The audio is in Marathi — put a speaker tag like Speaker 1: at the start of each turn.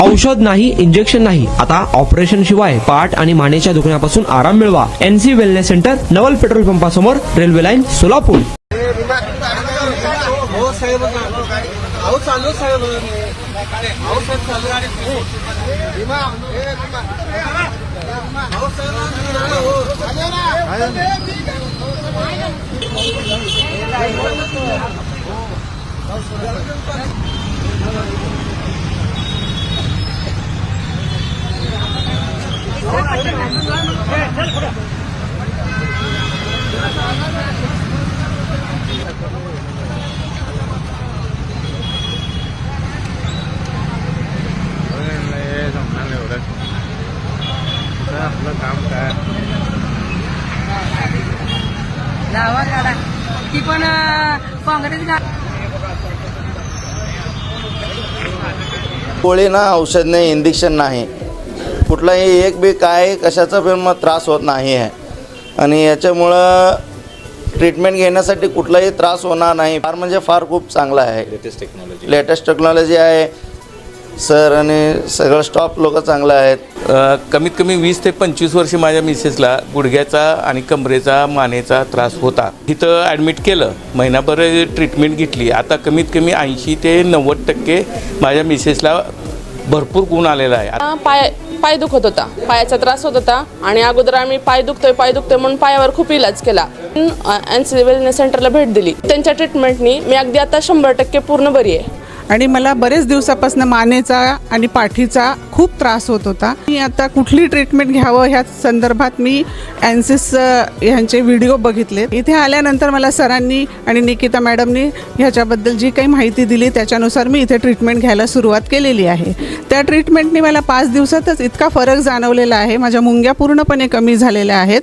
Speaker 1: औषध नाही, इंजेक्शन नाही, आता ऑपरेशन शिवाय पाठ आणि मानेच्या दुखण्यापासून आराम मिळवा. NC वेलनेस सेंटर, नवल पेट्रोल पंपासमोर, रेल्वे लाईन, सोलापूर.
Speaker 2: आपलं काम काय
Speaker 3: लावा काढा ती पण काँग्रेस
Speaker 4: गोळी ना, औषध नाही, इंजेक्शन नाही, कुठलाही एक बी काय कशाचा पण मग त्रास होत नाही आहे. आणि याच्यामुळं ट्रीटमेंट घेण्यासाठी कुठलाही त्रास होणार नाही. फार म्हणजे फार खूप चांगला आहे. लेटेस्ट टेक्नॉलॉजी आहे सर, आणि सगळं स्टॉफ लोक चांगलं आहेत.
Speaker 2: कमीत कमी 20 ते 25 वर्ष माझ्या मिसेसला गुडघ्याचा आणि कमरेचा मानेचा त्रास होता. तिथं ॲडमिट केलं, महिनाभर ट्रीटमेंट घेतली. आता कमीत कमी 80 ते 90% माझ्या मिसेसला भरपूर गुण आलेला आहे.
Speaker 5: पाय दुखत होता, पायाचा त्रास होत होता आणि अगोदर आम्ही पाय दुखतोय म्हणून पायावर खूप इलाज केला. NC वेलनेस सेंटरला भेट दिली. त्यांच्या ट्रीटमेंटनी मी अगदी आता 100% पूर्ण बरी आहे.
Speaker 6: आणि मला बरेच दिवसापासून मानेचा आणि पाठीचा खूप त्रास होत होता. मी आता कुठली ट्रीटमेंट घ्यावं ह्या संदर्भात मी एनसिस ह्यांचे व्हिडिओ बघितले. इथे आल्यानंतर मला सरांनी आणि निकिता मॅडमनी ह्याच्याबद्दल जी काही माहिती दिली त्याच्यानुसार मी इथे ट्रीटमेंट घ्यायला सुरुवात केलेली आहे. त्या ट्रीटमेंटने मला 5 दिवसातच इतका फरक जाणवलेला आहे. माझ्या मुंग्या पूर्णपणे कमी झालेल्या आहेत.